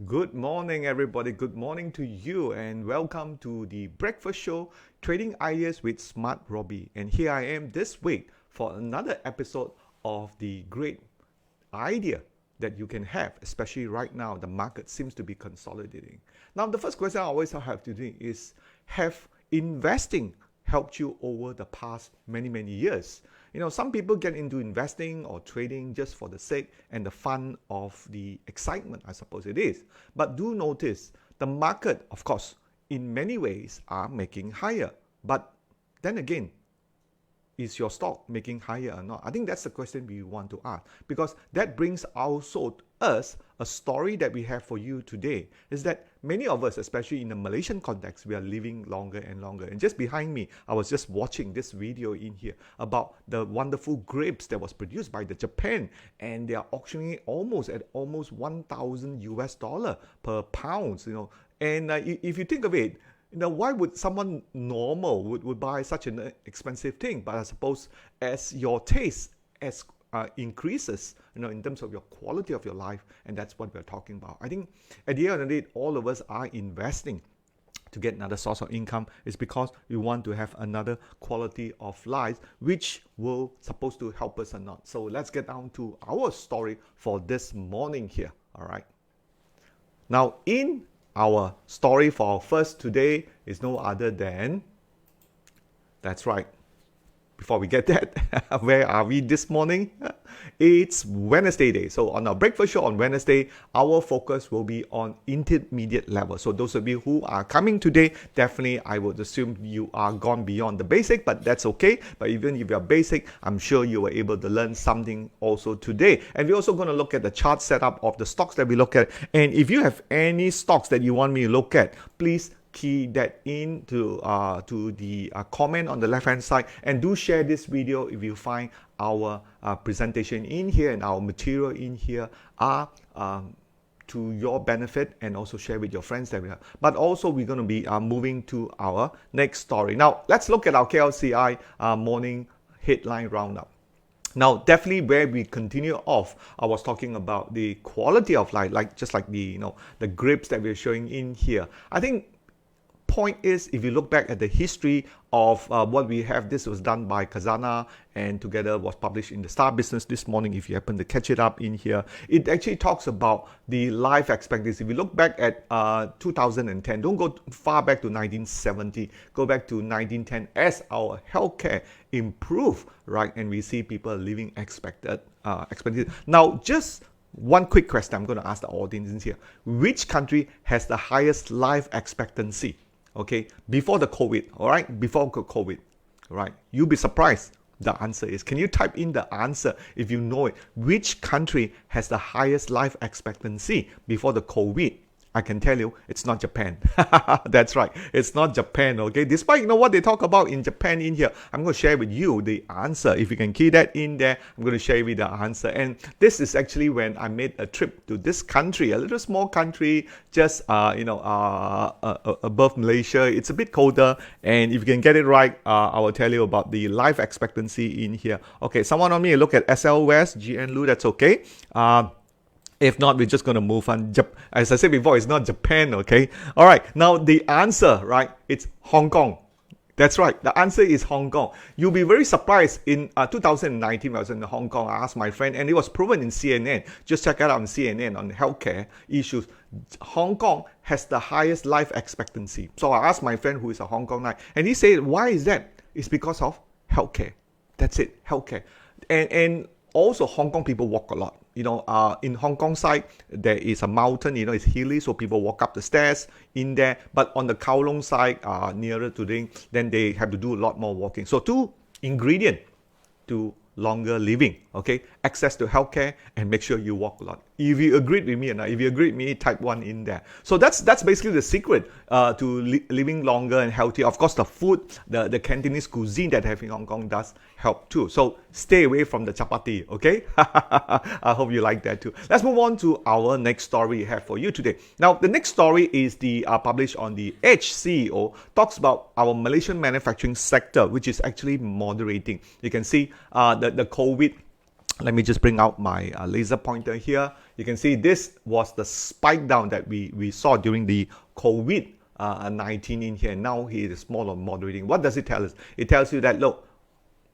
Good morning, everybody. Good morning to you, and welcome to the breakfast show, Trading Ideas with SmartRobie. And here I am this week for another episode of the great idea that you can have, especially right now. The market seems to be consolidating. Now, the first question I always have to do is, have investing helped you over the past many years? You know, some people get into investing or trading just for the sake and the fun of the excitement, I suppose it is. But do notice the market, of course, in many ways are making higher. But then again, is your stock making higher or not? I think that's the question we want to ask, because that brings also us a story that we have for you today, is that many of us, especially in the Malaysian context, we are living longer and longer. And just behind me, I was just watching this video in here about the wonderful grapes that was produced by the Japan, and they are auctioning it almost 1,000 US dollar per pound, you know. And if you think of it, you know, why would someone normal would buy such an expensive thing? But I suppose as your taste increases, you know, in terms of your quality of your life, and that's what we're talking about. I think at the end of the day, all of us are investing to get another source of income. Is because we want to have another quality of life, which will supposed to help us or not. So let's get down to our story for this morning here. All right. Now, in our story for our first today is no other than, that's right, before we get that, where are we this morning? It's Wednesday day. So on our breakfast show on Wednesday, our focus will be on intermediate level. So those of you who are coming today, definitely I would assume you are gone beyond the basic, but that's okay. But even if you're basic, I'm sure you were able to learn something also today. And we're also going to look at the chart setup of the stocks that we look at. And if you have any stocks that you want me to look at, please key that into to the comment on the left hand side, and do share this video if you find our presentation in here and our material in here are to your benefit, and also share with your friends that we have. But also we're going to be moving to our next story. Now let's look at our KLSE morning headline roundup. Now, definitely where we continue off, I was talking about the quality of life, just like the the grapes that we're showing in here. I think point is, if you look back at the history of what we have, this was done by Kazana and together was published in the StarBiz this morning. If you happen to catch it up in here, it actually talks about the life expectancy. If you look back at 2010, don't go far back to 1970, go back to 1910 as our healthcare improved, right? And we see people living expectancy. Now, just one quick question I'm going to ask the audience here. Which country has the highest life expectancy? Okay, before the COVID, all right? Before COVID, all right? You'll be surprised. The answer is, can you type in the answer if you know it? Which country has the highest life expectancy before the COVID? I can tell you, it's not Japan. That's right, it's not Japan, okay? Despite what they talk about in Japan in here, I'm going to share with you the answer. If you can key that in there, I'm going to share with you the answer. And this is actually when I made a trip to this country, a little small country, just above Malaysia. It's a bit colder, and if you can get it right, I will tell you about the life expectancy in here. Okay, someone on me look at SL West, GN Lu, that's okay. If not, we're just going to move on. As I said before, it's not Japan, okay? All right, now the answer, right, it's Hong Kong. That's right, the answer is Hong Kong. You'll be very surprised. In 2019, I was in Hong Kong. I asked my friend, and it was proven in CNN. Just check it out on CNN on healthcare issues. Hong Kong has the highest life expectancy. So I asked my friend who is a Hong Kong guy, and he said, why is that? It's because of healthcare. That's it, healthcare. And also, Hong Kong people walk a lot. In Hong Kong side, there is a mountain, it's hilly, so people walk up the stairs in there. But on the Kowloon side, nearer to them, then they have to do a lot more walking. So two ingredients to longer living, okay? Access to healthcare, and make sure you walk a lot. If you agreed with me or not, if you agreed with me, type 1 in there. So that's basically the secret to living longer and healthier. Of course, the food, the Cantonese cuisine that have in Hong Kong does help too. So stay away from the chapati, okay? I hope you like that too. Let's move on to our next story we have for you today. Now, the next story is published on the Edge CEO, talks about our Malaysian manufacturing sector, which is actually moderating. You can see the COVID Let me just bring out my laser pointer here. You can see this was the spike down that we saw during the COVID-19 in here. Now it is more or moderating. What does it tell us? It tells you that, look,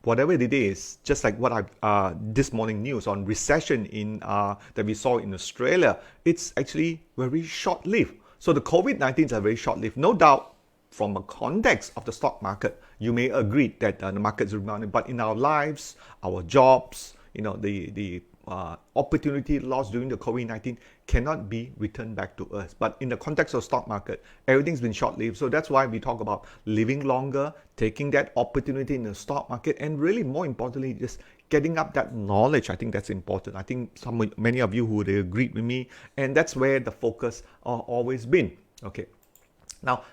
whatever it is, just like what I this morning news on recession in that we saw in Australia, it's actually very short-lived. So the COVID-19 are very short-lived. No doubt, from a context of the stock market, you may agree that the market is rebounding, but in our lives, our jobs, the opportunity lost during the COVID-19 cannot be returned back to us. But in the context of stock market, everything's been short-lived. So that's why we talk about living longer, taking that opportunity in the stock market, and really more importantly, just getting up that knowledge. I think that's important. I think many of you would agree with me, and that's where the focus always been. Okay. Now,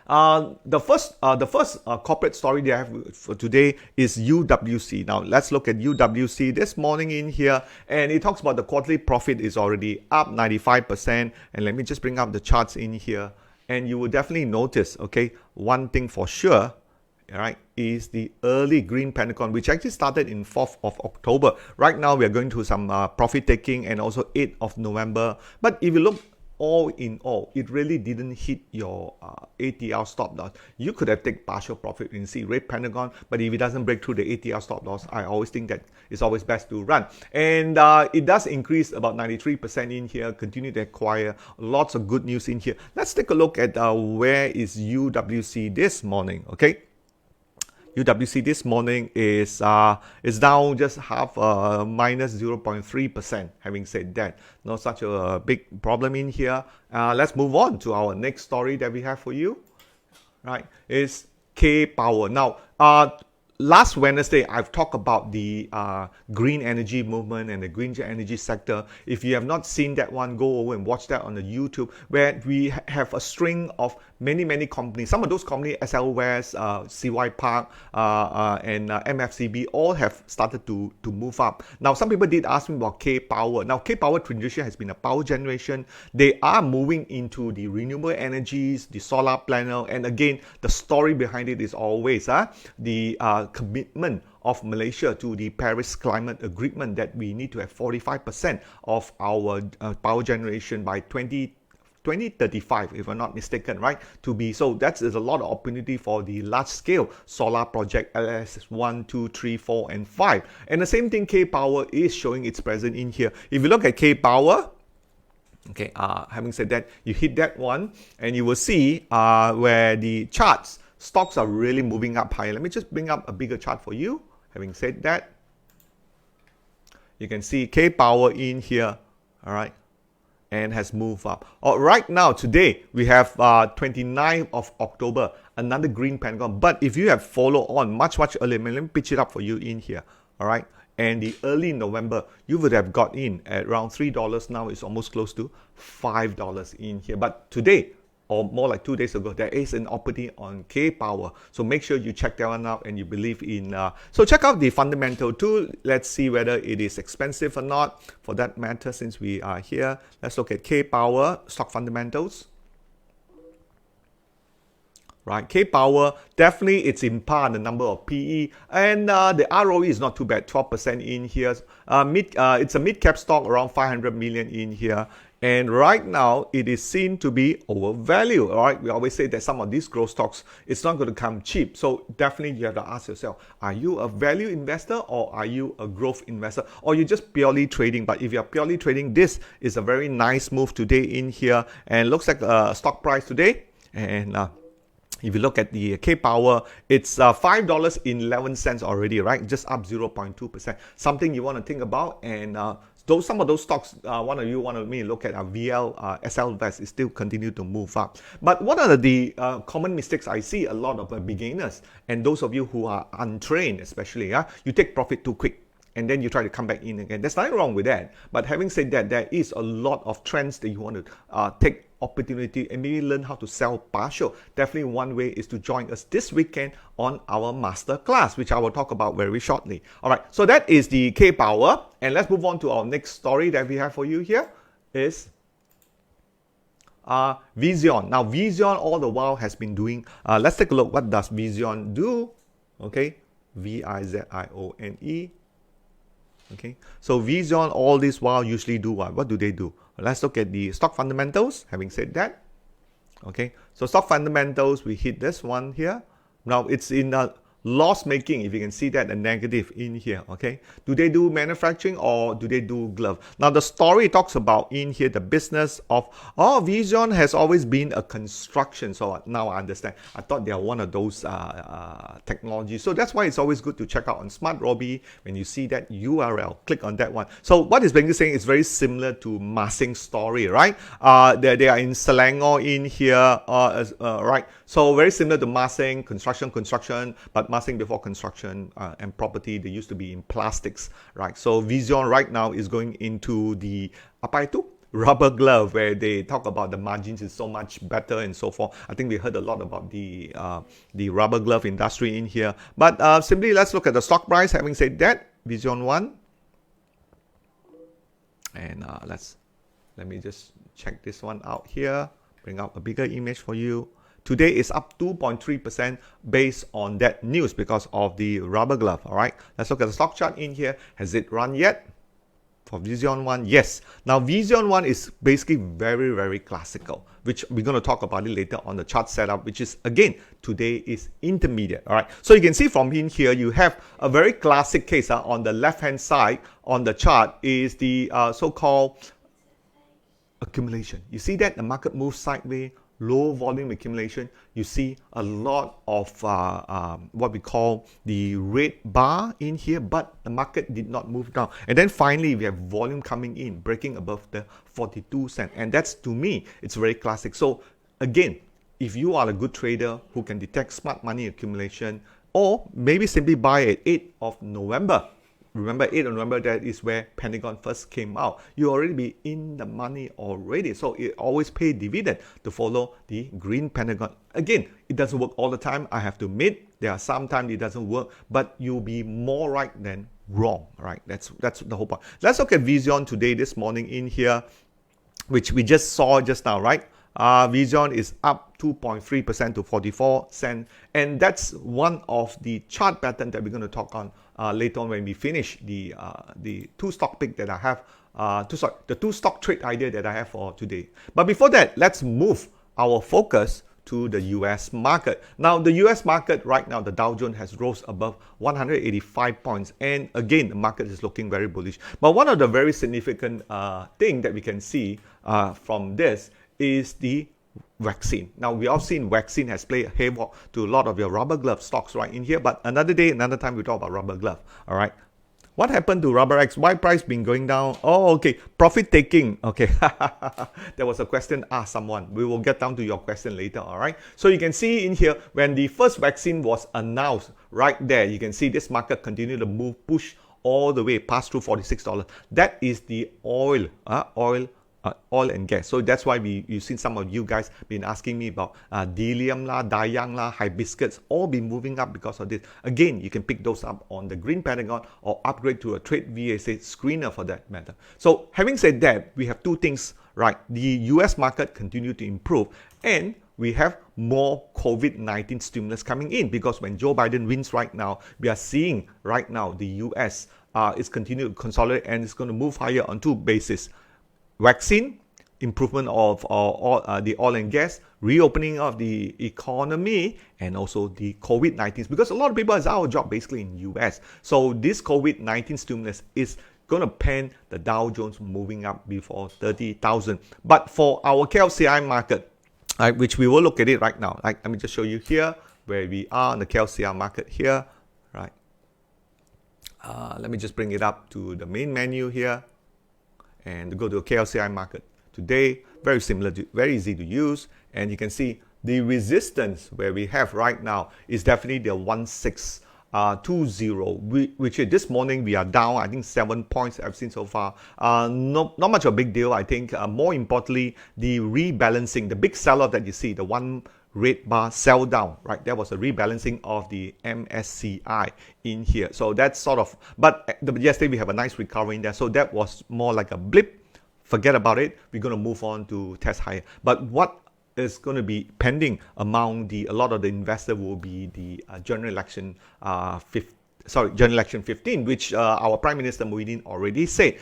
the first corporate story that I have for today is UWC. Now, let's look at UWC this morning in here, and it talks about the quarterly profit is already up 95%. And let me just bring up the charts in here, and you will definitely notice, okay, one thing for sure, right, is the early green pentagon, which actually started in 4th of October. Right now, we are going through some profit taking, and also 8th of November. But if you look, all in all, it really didn't hit your ATR stop loss. You could have taken partial profit in see red pentagon, but if it doesn't break through the ATR stop loss, I always think that it's always best to run. And it does increase about 93% in here, continue to acquire lots of good news in here. Let's take a look at where is UWC this morning, okay? UWC this morning is down just half, minus 0.3%. Having said that, not such a big problem in here. Let's move on to our next story that we have for you. Right, is KPower. Now, last Wednesday, I've talked about the green energy movement and the green energy sector. If you have not seen that one, go over and watch that on the YouTube, where we have a string of many companies. Some of those companies, SL West, CY Park, and MFCB, all have started to move up. Now, some people did ask me about KPower. Now, KPower tradition has been a power generation. They are moving into the renewable energies, the solar panel, and again, the story behind it is always the commitment of Malaysia to the Paris Climate Agreement that we need to have 45% of our power generation by 2035, if I'm not mistaken, right? To be so, that is a lot of opportunity for the large-scale solar project LS 1, 2, 3, 4, and 5. And the same thing, KPower is showing its presence in here. If you look at KPower, okay, having said that, you hit that one, and you will see where the charts, stocks are really moving up higher. Let me just bring up a bigger chart for you. Having said that, you can see KPower in here, all right, and has moved up. Right now, today, we have 29th of October, another green pentagon. But if you have followed on much earlier, let me pitch it up for you in here, all right? And the early November, you would have got in at around $3. Now it's almost close to $5 in here. But today, or more like 2 days ago, there is an opportunity on KPower. So make sure you check that one out and you believe in. So check out the fundamental tool. Let's see whether it is expensive or not. For that matter, since we are here, let's look at KPower, stock fundamentals. Right, KPower, definitely it's in par the number of PE, and the ROE is not too bad, 12% in here. It's a mid-cap stock, around 500 million in here. And right now, it is seen to be overvalued. All right, we always say that some of these growth stocks, it's not going to come cheap. So definitely you have to ask yourself, are you a value investor or are you a growth investor? Or you're just purely trading? But if you're purely trading, this is a very nice move today in here. And looks like a stock price today. And if you look at the KPower, it's $5.11 already, right? Just up 0.2%. Something you want to think about. And some of those stocks, one of you wanted me to look at VL, SL West, is still continue to move up. But what are the common mistakes I see a lot of beginners and those of you who are untrained, especially, you take profit too quick. And then you try to come back in again. There's nothing wrong with that. But having said that, there is a lot of trends that you want to take opportunity and maybe learn how to sell partial. Definitely one way is to join us this weekend on our master class, which I will talk about very shortly. All right, so that is the KPower. And let's move on to our next story that we have for you here is Vision. Now, Vision all the while has been doing, let's take a look. What does Vision do? Okay, Vizione. Okay, so Vision all this while usually do what? What do they do? Let's look at the stock fundamentals. Having said that, okay, so stock fundamentals, we hit this one here. Now it's in a loss making, if you can see that, a negative in here. Okay, do they do manufacturing or do they do glove? Now the story talks about in here the business of, oh, Vision has always been a construction. So now I understand. I thought they are one of those technologies. So that's why it's always good to check out on SmartRobie. When you see that URL, click on that one. So what is basically saying is very similar to Masing's story, right? They are in Selangor in here, right? So very similar to Masing, construction, but Masing before construction and property, they used to be in plastics, right? So Vision right now is going into the apa itu? Rubber glove, where they talk about the margins is so much better and so forth. I think we heard a lot about the rubber glove industry in here. But simply let's look at the stock price. Having said that, Vision 1. And let me just check this one out here. Bring up a bigger image for you. Today is up 2.3% based on that news because of the rubber glove. All right, let's look at the stock chart in here. Has it run yet? For Vision 1, yes. Now Vision 1 is basically very, very classical, which we're going to talk about it later on the chart setup, which is, again, today is intermediate. All right, so you can see from in here, you have a very classic case. On the left-hand side on the chart is the so-called accumulation. You see that the market moves sideways, low volume accumulation. You see a lot of what we call the red bar in here, but the market did not move down. And then finally, we have volume coming in, breaking above the 42 cents. And that's, to me, it's very classic. So again, if you are a good trader who can detect smart money accumulation, or maybe simply buy at 8th of November, remember 8th of November, that is where Pentagon first came out. You already be in the money already. So it always pay dividend to follow the green Pentagon. Again, it doesn't work all the time. I have to admit, there are sometimes it doesn't work, but you'll be more right than wrong, right? That's the whole point. Let's look at Vision today, this morning in here, which we just saw just now, right? Vision is up 2.3% to 44 cents, and that's one of the chart pattern that we're going to talk on later on when we finish the two stock pick that I have, the two stock trade idea that I have for today. But before that, let's move our focus to the US market. Now, the US market right now, the Dow Jones has rose above 185 points, and again, the market is looking very bullish. But one of the very significant thing that we can see from this is the vaccine. Now, we all seen vaccine has played havoc to a lot of your rubber glove stocks right in here, but another day, another time, we talk about rubber glove. All right, what happened to rubber X? Why price been going down? Oh, okay, profit taking. Okay, there was a question asked someone. We will get down to your question later. All right, so you can see in here when the first vaccine was announced, right there, you can see this market continue to move, push all the way past through $46. That is the oil and gas. So that's why you've seen some of you guys been asking me about Dilium la, Dayang la, hibiscus, all been moving up because of this. Again, you can pick those up on the green Pentagon or upgrade to a trade VSA screener for that matter. So having said that, we have two things, right? The US market continue to improve, and we have more COVID-19 stimulus coming in, because when Joe Biden wins right now, we are seeing right now the US is continuing to consolidate, and it's going to move higher on two bases. Vaccine, improvement of the oil and gas, reopening of the economy, and also the COVID-19. Because a lot of people is out of job basically in US. So this COVID-19 stimulus is going to pen the Dow Jones moving up before 30,000. But for our KLCI market, which we will look at it right now. Let me just show you here where we are on the KLCI market here. Right. Let me just bring it up to the main menu here and go to a KLCI market. Today, very similar, very easy to use, and you can see the resistance where we have right now is definitely the 1620, which this morning we are down, I think 7 points I've seen so far. Not much of a big deal, I think. More importantly, the rebalancing, the big sell-off that you see, the one red bar sell down, right? There was a rebalancing of the MSCI in here. So that's sort of, but yesterday we have a nice recovery in there. So that was more like a blip. Forget about it. We're going to move on to test higher. But what is going to be pending among a lot of the investors will be the general election General Election 15, which our Prime Minister Muhyiddin already said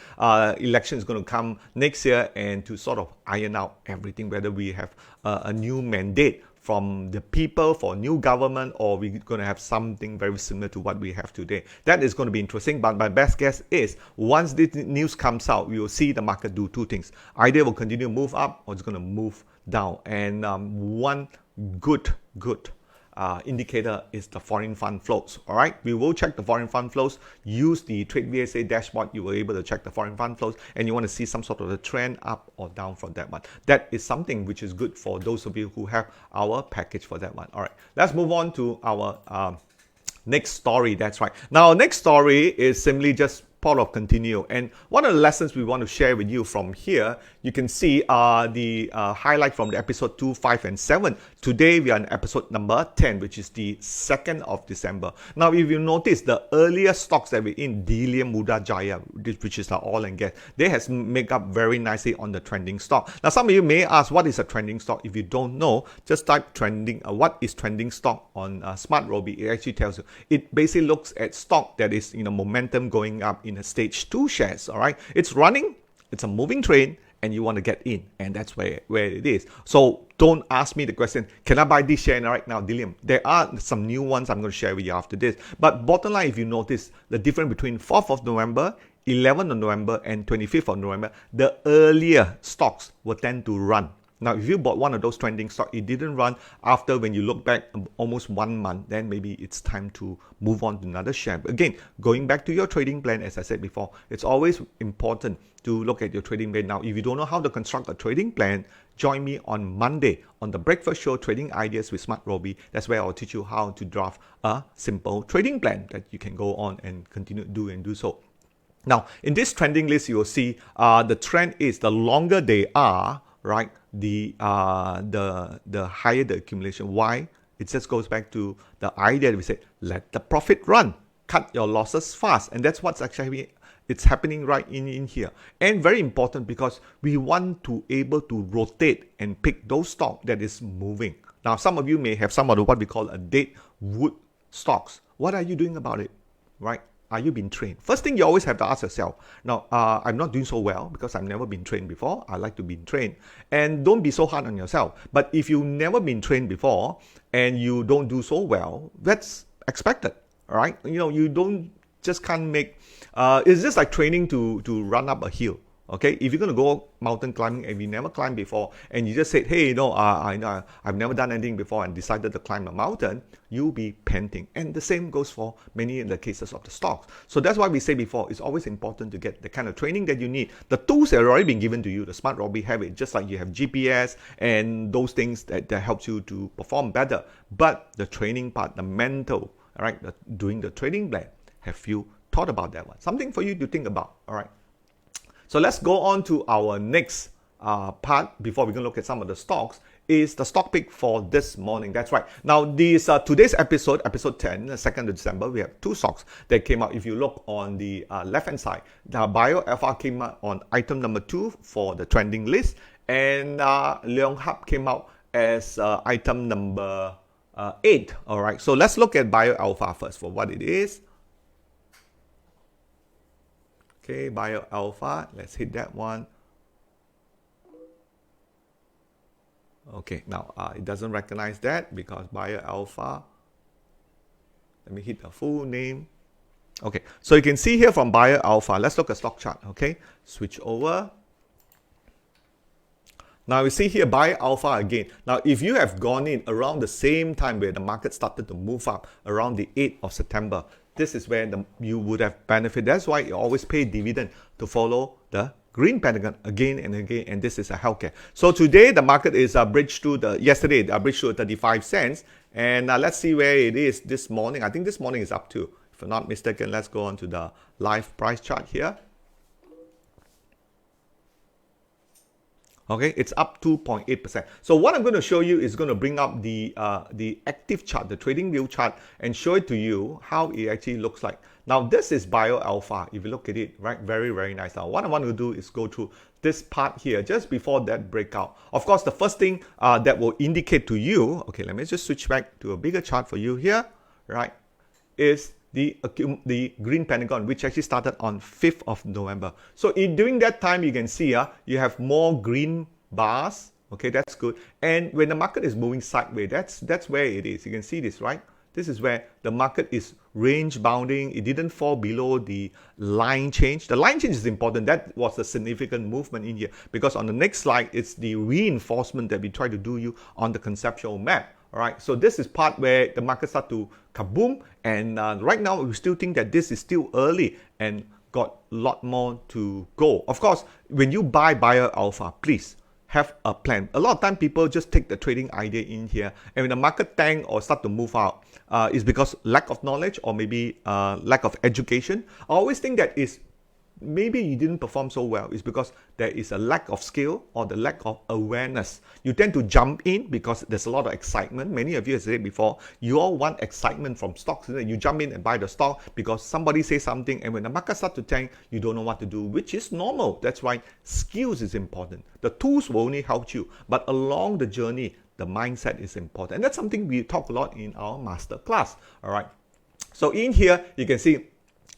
election is going to come next year, and to sort of iron out everything, whether we have a new mandate from the people for new government, or we're going to have something very similar to what we have today. That is going to be interesting, but my best guess is once this news comes out, we will see the market do two things. Either it will continue to move up, or it's going to move down. And one good indicator is the foreign fund flows. All right, we will check the foreign fund flows. Use the Trade VSA dashboard. You were able to check the foreign fund flows, and you want to see some sort of a trend up or down from that one. That is something which is good for those of you who have our package for that one. All right, let's move on to our next story. That's right. Now, our next story is simply just part of continue, and one of the lessons we want to share with you from here, you can see the highlight from the episode 2, 5, and 7. Today we are in episode number 10, which is the 2nd of December. Now, if you notice, the earlier stocks that we're in, Delia, Muda, Jaya, which is the oil and gas, they has make up very nicely on the trending stock. Now, some of you may ask, what is a trending stock? If you don't know, just type trending. What is trending stock on SmartRobie? It actually tells you. It basically looks at stock that is momentum going up in a stage 2 shares. All right, it's running, it's a moving train, and you want to get in, and that's where it is. So don't ask me the question, can I buy this share right now, Dillium? There are some new ones I'm going to share with you after this. But bottom line, if you notice the difference between 4th of November, 11th of November, and 25th of November, the earlier stocks will tend to run. Now, if you bought one of those trending stocks, it didn't run after, when you look back almost 1 month, then maybe it's time to move on to another share. But again, going back to your trading plan, as I said before, it's always important to look at your trading plan. Now, if you don't know how to construct a trading plan, join me on Monday on the Breakfast Show Trading Ideas with SmartRobie. That's where I'll teach you how to draft a simple trading plan that you can go on and continue to do so. Now, in this trending list, you will see the trend is the longer they are, right, the higher the accumulation. Why? It just goes back to the idea that we said, let the profit run, cut your losses fast, and that's what's actually it's happening right in here. And very important, because we want to able to rotate and pick those stocks that is moving. Now, some of you may have some of what we call a dead wood stocks. What are you doing about it, right? Are you being trained? First thing you always have to ask yourself. Now, I'm not doing so well because I've never been trained before. I like to be trained. And don't be so hard on yourself. But if you've never been trained before and you don't do so well, that's expected, all right? You don't just can't make, it's just like training to run up a hill. Okay, if you're going to go mountain climbing and you never climbed before, and you just said, hey, I've never done anything before and decided to climb a mountain, you'll be panting. And the same goes for many in the cases of the stocks. So that's why we say before, it's always important to get the kind of training that you need. The tools that have already been given to you, the SmartRobie have it, just like you have GPS and those things that helps you to perform better. But the training part, the mental, all right, doing the trading plan, have you thought about that one? Something for you to think about, all right? So let's go on to our next part before we're going to look at some of the stocks, is the stock pick for this morning. That's right. Now, today's episode 10, the 2nd of December, we have 2 stocks that came out. If you look on the left-hand side, the Bio Alpha came out on item number 2 for the trending list, and Leong Hub came out as item number 8. All right. So let's look at Bio Alpha first for what it is. Okay, Bio Alpha, let's hit that one. Okay, now it doesn't recognize that because Bio Alpha, let me hit the full name. Okay, so you can see here from Bio Alpha, let's look at stock chart, okay? Switch over. Now you see here Bio Alpha again. Now if you have gone in around the same time where the market started to move up around the 8th of September, this is where you would have benefit. That's why you always pay dividend to follow the green pentagon again and again, and this is a healthcare. So today the market is bridged to yesterday bridged to 35 cents, and let's see where it is this morning. I think this morning is up to, if I'm not mistaken, let's go on to the live price chart here. Okay, it's up 2.8%. So what I'm going to show you is going to bring up the active chart, the trading view chart, and show it to you how it actually looks like. Now this is Bio Alpha. If you look at it, right, very, very nice. Now what I want to do is go through this part here just before that breakout. Of course, the first thing that will indicate to you, okay, let me just switch back to a bigger chart for you here, right, is the green pentagon, which actually started on 5th of November. So during that time, you can see you have more green bars. Okay, that's good. And when the market is moving sideways, that's where it is. You can see this, right? This is where the market is range bounding. It didn't fall below the line change. The line change is important. That was a significant movement in here, because on the next slide, it's the reinforcement that we try to do you on the conceptual map. All right, so this is part where the market start to kaboom, and right now we still think that this is still early and got a lot more to go. Of course, when you buy buyer alpha, please have a plan. A lot of time people just take the trading idea in here, and when the market tank or start to move out, is because lack of knowledge or maybe lack of education. I always think that is maybe you didn't perform so well is because there is a lack of skill or the lack of awareness. You tend to jump in because there's a lot of excitement. Many of you have said it before, you all want excitement from stocks. You jump in and buy the stock because somebody says something, and when the market starts to tank, you don't know what to do, which is normal. That's why skills is important. The tools will only help you, but along the journey, the mindset is important. And that's something we talk a lot in our master class. All right. So in here, you can see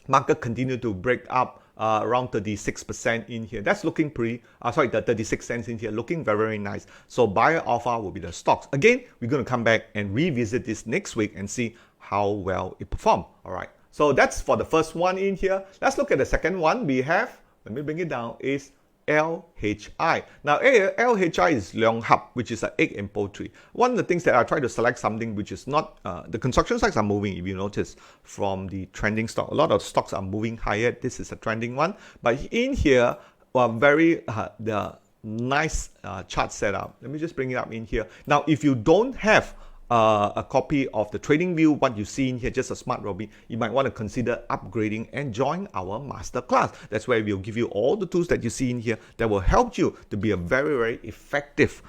market continue to break up around 36% in here. That's looking pretty, the 36 cents in here, looking very, very nice. So buyer alpha will be the stocks. Again, we're going to come back and revisit this next week and see how well it performed. All right. So that's for the first one in here. Let's look at the second one. We have, let me bring it down, is LHI. Now, LHI is Leong Hub, which is an egg and poultry. One of the things that I try to select something which is not, the construction stocks are moving, if you notice, from the trending stock. A lot of stocks are moving higher. This is a trending one. But in here, the nice chart setup. Let me just bring it up in here. Now, if you don't have a copy of the trading view, what you see in here, just a SmartRobie, you might want to consider upgrading and join our master class. That's where we'll give you all the tools that you see in here that will help you to be a very, very effective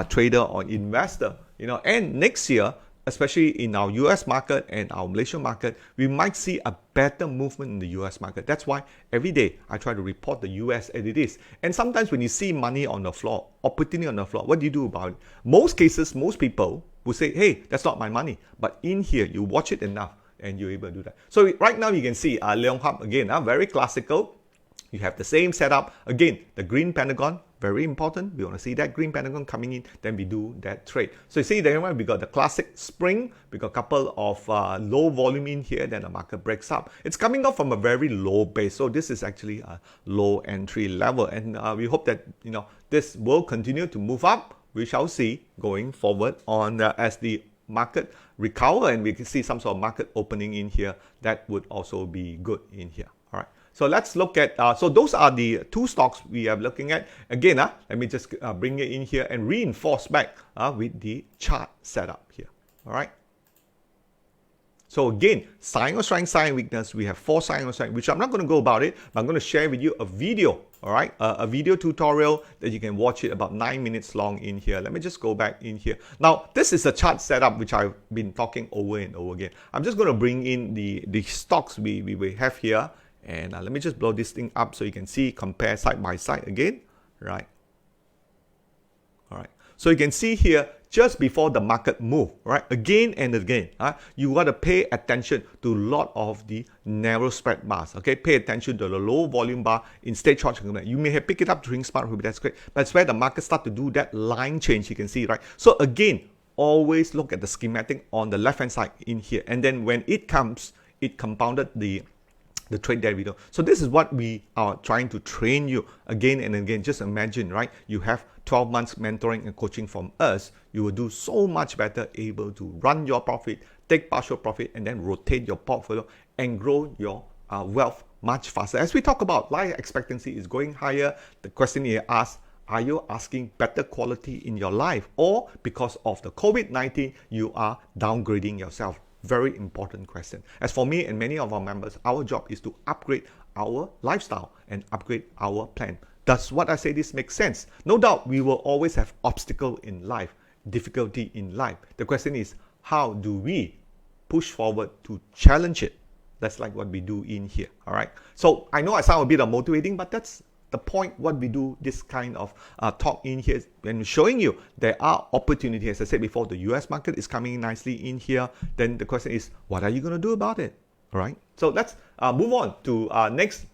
trader or investor. And next year, especially in our US market and our Malaysian market, we might see a better movement in the US market. That's why every day I try to report the US as it is. And sometimes when you see money on the floor, opportunity on the floor, what do you do about it? Most cases, most people will say, hey, that's not my money. But in here, you watch it enough and you're able to do that. So right now you can see Leong Hub again, very classical. You have the same setup. Again, the green pentagon, very important. We want to see that green pentagon coming in, then we do that trade. So you see there we got the classic spring. We got a couple of low volume in here, then the market breaks up. It's coming off from a very low base. So this is actually a low entry level. And we hope that this will continue to move up. We shall see going forward on as the market recover and we can see some sort of market opening in here. That would also be good in here. All right. So let's look at, so those are the two stocks we are looking at. Again, let me just bring it in here and reinforce back with the chart setup here. All right. So again, sign of strength, sign of weakness. We have 4 signs of strength, which I'm not going to go about it, but I'm going to share with you a video. All right, a video tutorial that you can watch it about 9 minutes long in here. Let me just go back in here. Now, this is a chart setup which I've been talking over and over again. I'm just going to bring in the stocks we have here. And let me just blow this thing up so you can see, compare side by side again. Right. All right. So you can see here, just before the market move, right? Again and again, you got to pay attention to a lot of the narrow spread bars, okay? Pay attention to the low volume bar in stage short. You may have picked it up during SmartRobie, that's great. But it's where the market start to do that line change, you can see, right? So again, always look at the schematic on the left-hand side in here. And then when it comes, it compounded the trade that we do. So this is what we are trying to train you again and again. Just imagine, right? You have 12 months mentoring and coaching from us. You will do so much better able to run your profit, take partial profit, and then rotate your portfolio and grow your wealth much faster. As we talk about life expectancy is going higher, the question here asks, are you asking better quality in your life, or because of the COVID-19, you are downgrading yourself? Very important question. As for me and many of our members, our job is to upgrade our lifestyle and upgrade our plan. Does what I say this make sense? No doubt we will always have obstacle in life, difficulty in life. The question is, how do we push forward to challenge it? That's like what we do in here. All right. So I know I sound a bit motivating, but that's the point. What we do this kind of talk in here and showing you there are opportunities. As I said before, the US market is coming in nicely in here. Then the question is, what are you going to do about it? All right. So let's move on to next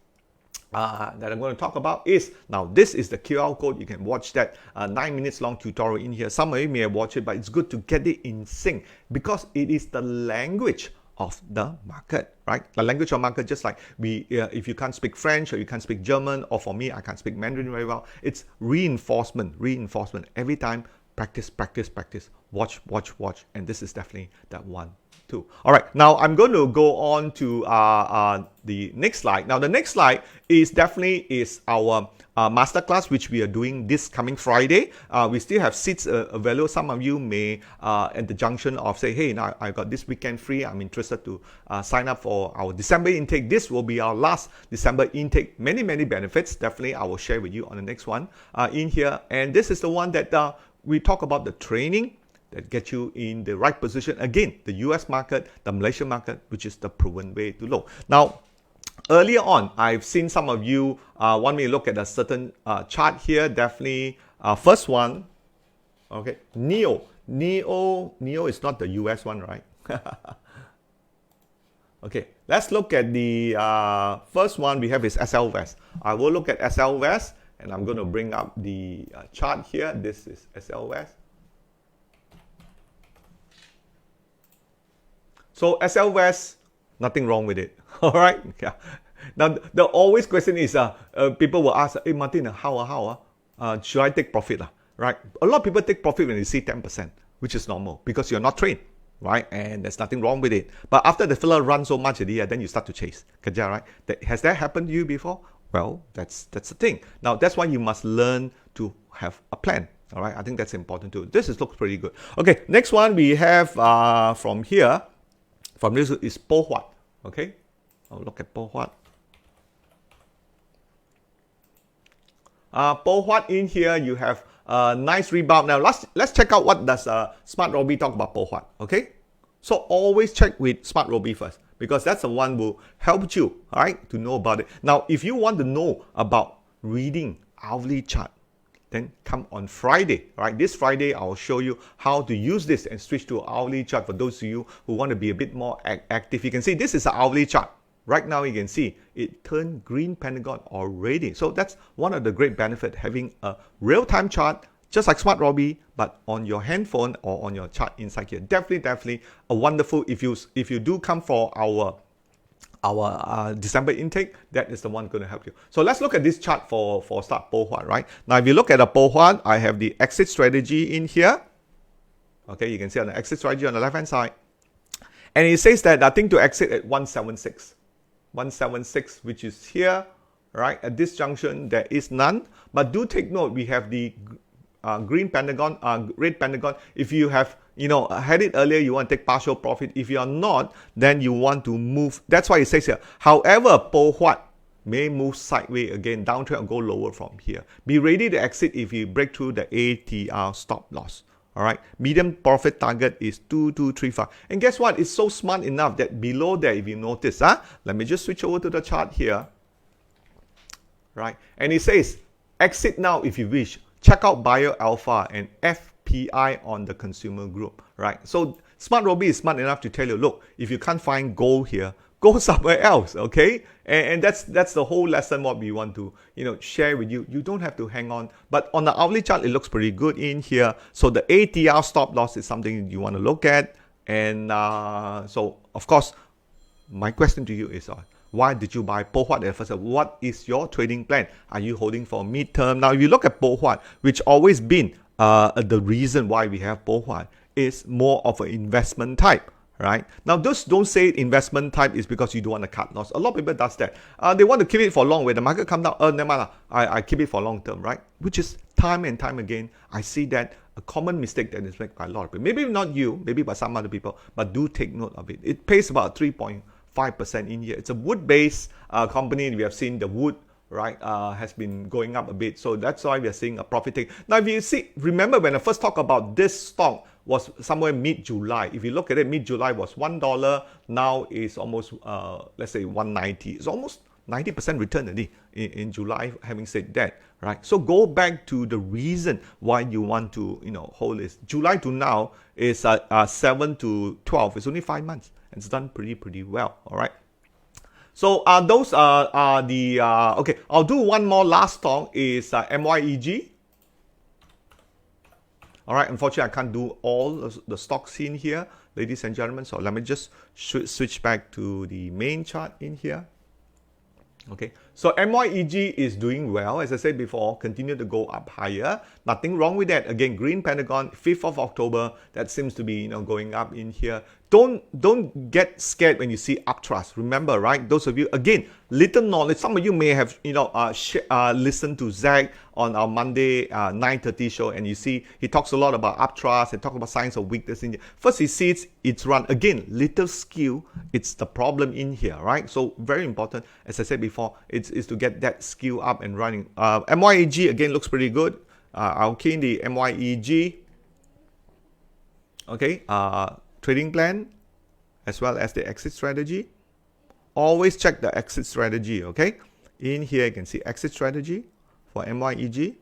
that I'm going to talk about is, now this is the QR code. You can watch that 9 minutes long tutorial in here. Some of you may have watched it, but it's good to get it in sync because it is the language of the market, right? The language of market, just like if you can't speak French or you can't speak German, or for me, I can't speak Mandarin very well, it's reinforcement. Every time, practice, watch, and this is definitely that one too. All right, now I'm going to go on to the next slide. Now the next slide is definitely our masterclass, which we are doing this coming Friday. We still have seats available. Some of you may at the junction of say, hey, now I got this weekend free, I'm interested to sign up for our December intake. This will be our last December intake. Many benefits. Definitely I will share with you on the next one in here. And this is the one that we talk about the training that get you in the right position. Again, the US market, the Malaysian market, which is the proven way to low. Now, earlier on, I've seen some of you want me to look at a certain chart here. Definitely, first one, okay, NEO is not the US one, right? Okay, let's look at the first one we have is SL West. I will look at SL West, and I'm going to bring up the chart here. This is SL West. So SL West, nothing wrong with it. All right. Yeah. Now the always question is, people will ask, hey Martin, how should I take profit? Right? A lot of people take profit when they see 10%, which is normal because you're not trained, right? And there's nothing wrong with it. But after the filler runs so much, then you start to chase. Right? Has that happened to you before? Well, that's the thing. Now that's why you must learn to have a plan. All right. I think that's important too. This looks pretty good. Okay. Next one we have from here. From this is Po Huat, okay? I'll look at Po Huat. Po Huat in here, you have a nice rebound. Now let's check out what does SmartRobie talk about Po Huat, okay? So always check with SmartRobie first because that's the one who helped you, all right, to know about it. Now, if you want to know about reading hourly chart, then come on Friday, right? This Friday, I'll show you how to use this and switch to hourly chart for those of you who want to be a bit more active. You can see this is an hourly chart. Right now, you can see it turned green pentagon already. So that's one of the great benefits, having a real-time chart, just like SmartRobie, but on your handphone or on your chart inside here. Definitely a wonderful, if you do come for our December intake, that is the one going to help you. So let's look at this chart for start Po Huat, right? Now, if you look at the Po Huat, I have the exit strategy in here. Okay, you can see on the exit strategy on the left-hand side. And it says that I think to exit at 176. 176, which is here, right? At this junction, there is none. But do take note, we have the green pentagon, red pentagon. If you have had it earlier, you want to take partial profit. If you are not, then you want to move. That's why it says here. However, Po Huat may move sideways again, downtrend or go lower from here. Be ready to exit if you break through the ATR stop loss. All right. Medium profit target is 2235. And guess what? It's so smart enough that below there, if you notice, let me just switch over to the chart here. Right. And it says exit now if you wish. Check out Bio Alpha and FPI on the consumer group, right? So SmartRobie is smart enough to tell you, look, if you can't find gold here, go somewhere else, okay? And that's the whole lesson what we want to share with you. You don't have to hang on, but on the hourly chart, it looks pretty good in here. So the ATR stop loss is something you want to look at, and so of course, my question to you is, why did you buy Po Huat at first? What is your trading plan? Are you holding for midterm? Now, if you look at Po Huat, which always been the reason why we have Po Huat, is more of an investment type, right? Now, just don't say investment type is because you don't want to cut loss. A lot of people does that. They want to keep it for long. When the market come down, never mind, I keep it for long term, right? Which is time and time again, I see that a common mistake that is made by a lot of people. Maybe not you, maybe by some other people, but do take note of it. It pays about 3.5% in here. It's a wood-based company. We have seen the wood, right, has been going up a bit. So that's why we are seeing a profit take. Now, if you see, remember when I first talked about this stock was somewhere mid-July. If you look at it, mid-July was $1. Now is almost, let's say, 190. It's almost 90% return already in July, having said that, right? So go back to the reason why you want to, hold this. July to now is 7 to 12. It's only 5 months. It's done pretty well, all right? So those are the, okay, I'll do one more last stock is MYEG. All right, unfortunately, I can't do all the stocks in here, ladies and gentlemen. So let me just switch back to the main chart in here. Okay, so MYEG is doing well. As I said before, continue to go up higher. Nothing wrong with that. Again, green pentagon, 5th of October, that seems to be, going up in here. Don't get scared when you see upthrust. Remember, right? Those of you, again, little knowledge. Some of you may have, listened to Zac on our Monday 9:30 show, and you see he talks a lot about upthrust and talk about signs of weakness in here. First, he sees it's run. Again, little skew. It's the problem in here, right? So very important. As I said before, is to get that skew up and running. MYEG again looks pretty good. I'll key in the MYEG. Okay. Trading plan as well as the exit strategy. Always check the exit strategy, okay? In here you can see exit strategy for MYEG.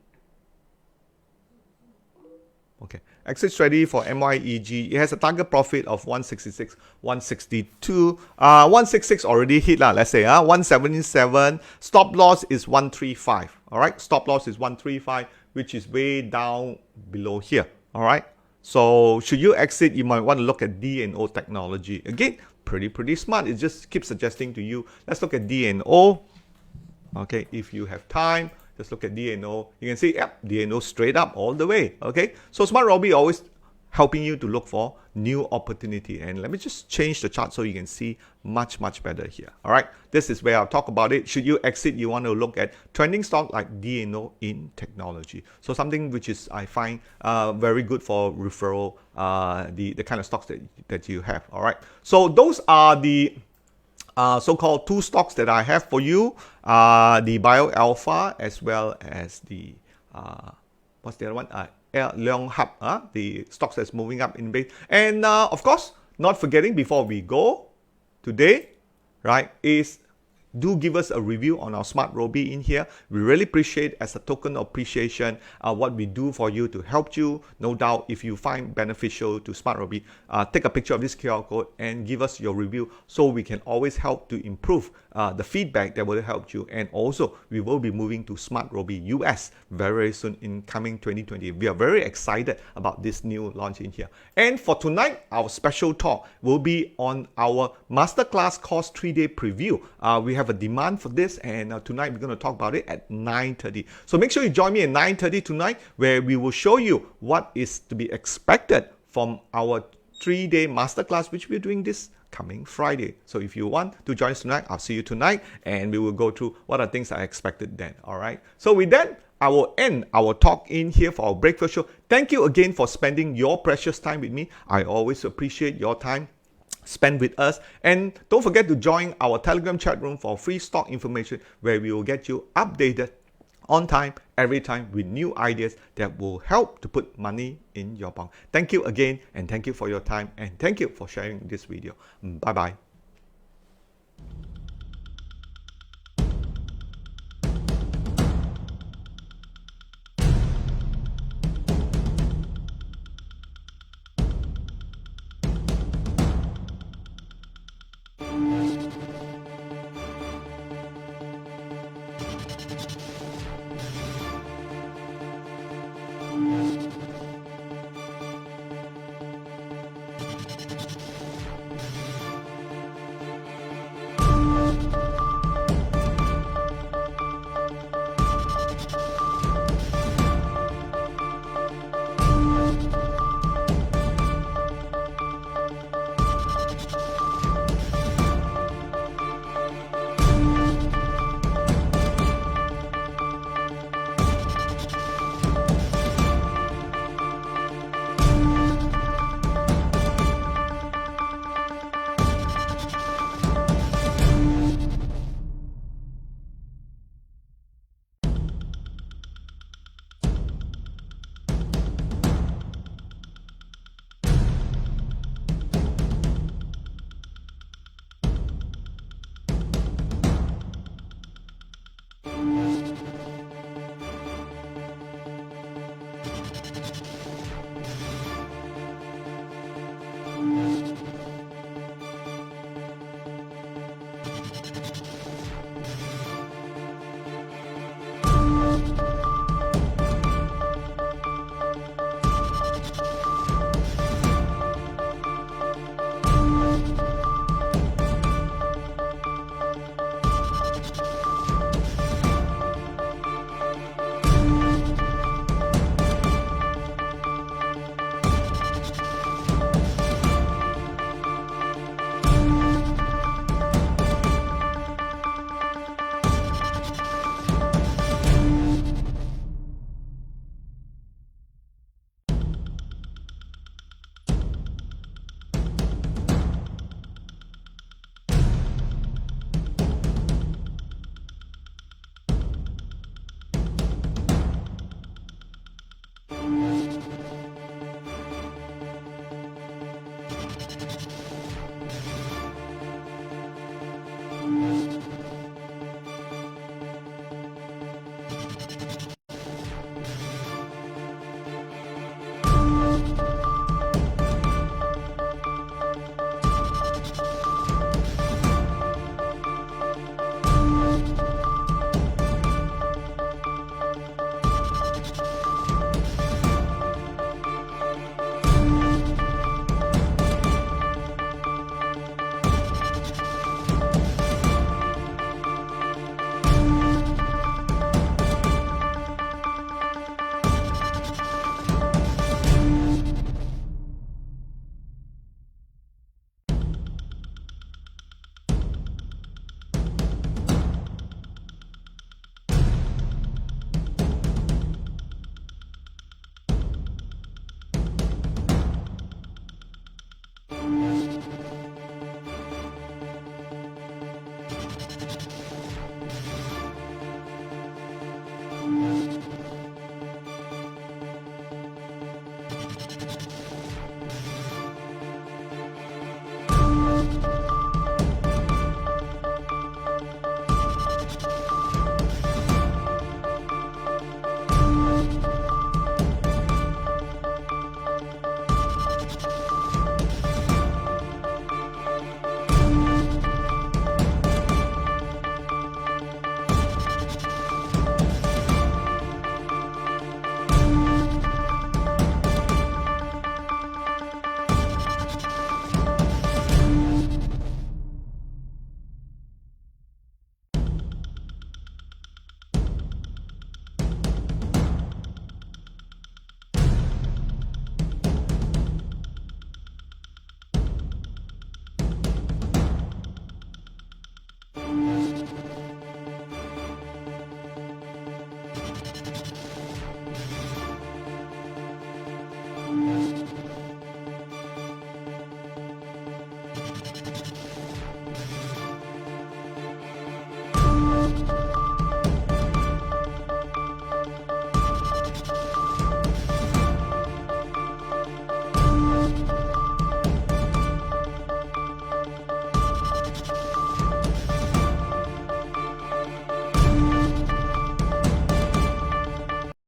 Okay, exit strategy for MYEG. It has a target profit of 166, 162. 166 already hit, let's say. 177. Stop loss is 135. All right, stop loss is 135, which is way down below here. All right. So should you exit, you might want to look at D&O technology. Again, pretty smart. It just keeps suggesting to you, let's look at D&O. Okay, if you have time, just look at D&O. You can see, yep, D&O straight up all the way. Okay, so SmartRobie always helping you to look for new opportunity. And let me just change the chart so you can see much better here. All right, this is where I'll talk about it. Should you exit, you want to look at trending stock like D&O in technology. So something which is, I find, very good for referral, the kind of stocks that you have. All right, so those are the so-called two stocks that I have for you, the Bio Alpha as well as the what's the other one? Leong Hub, the stocks that's moving up in base. And of course, not forgetting before we go today, right, is do give us a review on our SmartRobie in here. We really appreciate, as a token of appreciation, what we do for you to help you. No doubt, if you find beneficial to SmartRobie, take a picture of this QR code and give us your review so we can always help to improve the feedback that will help you. And also, we will be moving to SmartRobie US very soon in coming 2020. We are very excited about this new launch in here. And for tonight, our special talk will be on our masterclass course 3-day preview. We have a demand for this, and tonight we're going to talk about it at 9:30. So make sure you join me at 9:30 tonight, where we will show you what is to be expected from our 3-day masterclass, which we're doing this coming Friday. So if you want to join us tonight, I'll see you tonight, and we will go through what are things I expected then. All right. So with that, I will end our talk in here for our breakfast show. Thank you again for spending your precious time with me. I always appreciate your time spend with us, and don't forget to join our Telegram chat room for free stock information, where we will get you updated on time every time with new ideas that will help to put money in your pocket. Thank you again, and thank you for your time, and thank you for sharing this video. Bye bye.